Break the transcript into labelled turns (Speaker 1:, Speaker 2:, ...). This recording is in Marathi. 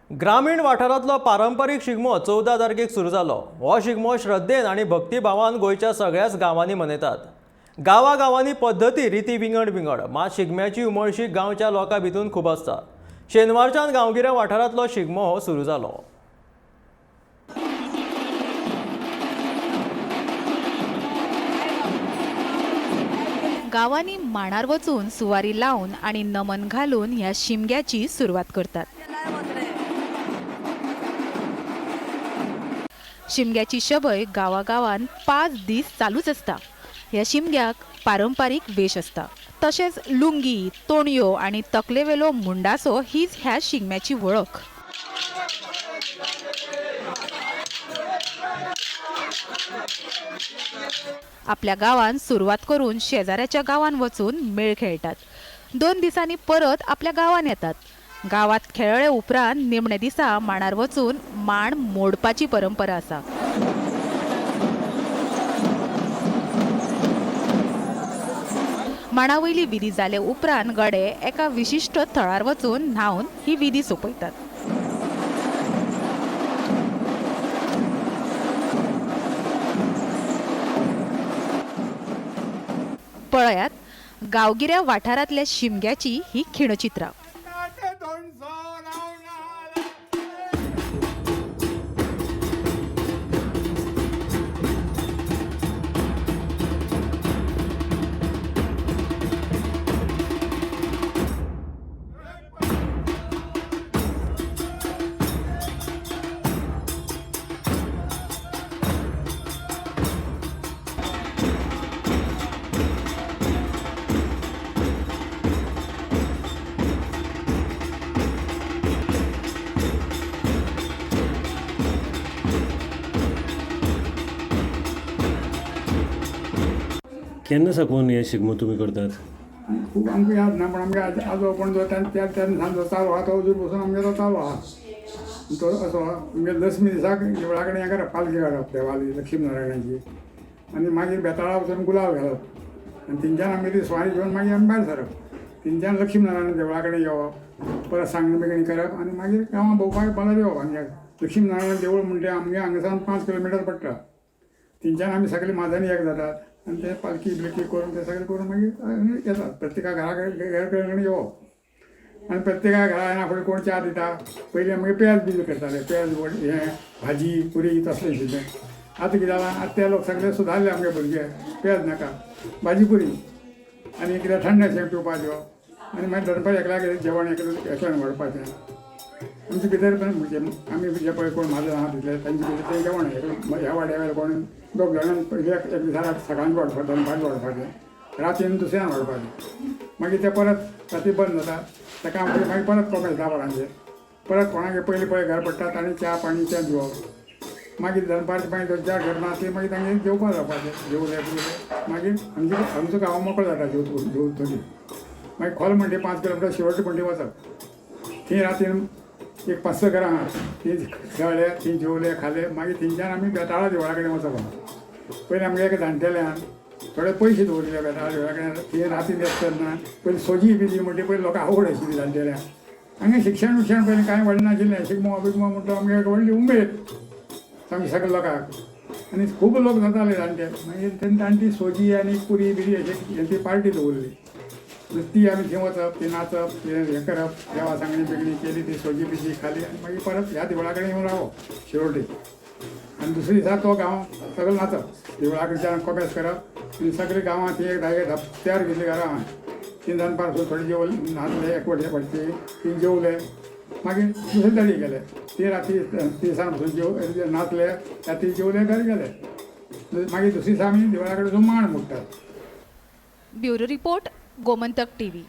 Speaker 1: ग्रामीण वाठारांतलो पारंपारीक शिगमो 14 तारखेक सुरू जालो। हो शिगमो श्रद्धेन आनी भक्तिभावान गोंयच्या सगळ्याच गांवांनी मनयतात। गांवांनी पद्धती रिती विंगड मात शिगम्याची उमळशीक गांवच्या लोकां भितून खूब आसता। शेनवारच्यान गांवगिऱ्या वाठारांतलो शिगमो हो सुरू जालो।
Speaker 2: गावांनी मांडार वचून सुवारी लावन आणि नमन घालून ह्या शिमग्याची सुरवात करतात। शिमग्याची शबय गावागावान 5 दीस चालूच असता। ह्या शिमग्याक पारंपारीक वेश असता, तशेंच लुंगी, तोणयो आणि तकलेवेलो मुंडासो हीच ह्या शिगम्याची वळख। आपल्या गावान सुरवात करून शेजाऱ्याच्या गावान वचून मेळ खेळतात। 2 दिसांनी परत आपल्या गावान येतात। गावात खेळळे उपरांत निमणे दिसा मांडार वचून मांड मोडपाची परंपरा आसा। मांडावयली विधी जाले उपरांत गडे एका विशिष्ट थळार वचून न्हावन ही विधी सोंपयतात। पळयात गांवगिऱ्या वाठारांतल्या शिमग्याची ही खिणचित्रां।
Speaker 3: केन्ना साकून हे शिगमो तुमी करतात?
Speaker 4: खूब आमकां याद ना, पण आमगे आजो पण जो त्या सांजो चालू आहा तो अजून पासून आमगे तो चालू आहा। तो असो आमगे दसमी दिसाक देवळा कडेन हें करप, पालखी काडप देवाली लक्ष्मी नारायणाची, आनी मागीर बेताळा वचून गुलाल घालप, आनी थिंच्यान आमी ती सुवारी घेवन मागीर आमी भायर सरप। थिंच्यान लक्ष्मी नारायण देवळा कडेन येवप, परत सांगणी बिगणी करप, आनी मागीर गांवां भोंवपाक परत येवप। आमगे लक्ष्मी नारायण देवूळ म्हणजे आमगे हांगासान 5 किलोमिटर पडटा। थिंच्यान आमी सगळीं माजांनी एक जातात आनी ते पालखी बिलकी करून ते सगळें करून मागीर येतात। प्रत्येका घरा कडेन येवप आनी प्रत्येका घरा येना फुडें कोण च्या दिता। पयलीं आमगे पेज बी करताले, पेज हें भाजी पुरी तसलें शिजें। आतां कितें जालां, आतां ते लोक सगळे सुदारले आमगे भुरगे, पेज नाका, भाजी पुरी आनी कितें थंड अशें पिवपाच्यो, आनी मागीर दनपार एकल्याक जेवण एकल्यान व्हरपाचें। आमचे भितर पण म्हणजे आमी जे पळय कोण म्हाजो हांव दितले तांचे भितर तें जेवण ह्या वाड्या कोण 2 जाणां पयलीं एक दिसा सकाळीं व्हरपाचें, दनपार व्हरपाचें, रातीन दुसऱ्यान व्हरपाचें। मागीर ते परत राती बंद जाता, तेका मागीर परत कोमेस 10 वरांचेर परत कोणागे पयलीं पळय घर पडटा ताणें च्या पाणी तें दिवप। मागीर दनपारचें मागीर ज्या घर ना ती मागीर तांगेर जेवपाक जावपाचें, जेवले मागीर आमचो गांव मोकळो जाता जेवतकीर। मागीर खोल म्हणटी 5 किलोमिटर शेवट म्हणटी वचप। थंय रातीन एक 5-6 घरां आहात, ती खेळ्ळे, ती जेवले खाले, मागीर थिंच्यान आमी बेताळा देवळा कडेन वचप। पयलीं आमगे एका जाणटेल्यान थोडे पयशे दवरले बेताळा देवळा कडेन, थंय रातीन येतना पयलीं सोजी बी दी म्हणटी पयलीं लोकांक आवड आशिल्ली जाणटेल्यांक। हांगा शिक्षण पयलीं कांय व्हडलें नाशिल्लें, शिगमो बिगमो म्हणटा आमगे एक व्हडली उमेद आमगे सगळे लोकांक, आनी खूब लोक जाताले जाणटे। मागीर तांणी ती सोजी आनी पुरी बिरी अशी ती पार्टी दवरली। ती आमी थंय वचप, ती नाचप, हें करप, देवा सांगणी बिगणी केली, ती सोजी बिजी खाली, आनी मागीर परत ह्या देवळा कडेन येवन रावप शेवटी। आनी दुसरे दिसा तो गांव सगळो नाचप, देवळा कडच्यान कोमेस करप, आनी सगळे गांवांत ती एक 10 तयार केल्ली घरां आहात, ती दनपार थोडे जेवले, नाचले एकवटे फाटचे, ती जेवले, मागीर दुसरे दडी गेले, ती राती दिसान पसून नाचले, राती जेवले घरा गेले। मागीर दुसरे दिसा आमी देवळा कडेन वचून मांड मोडटात।
Speaker 2: Bureau report, Gomantak TV.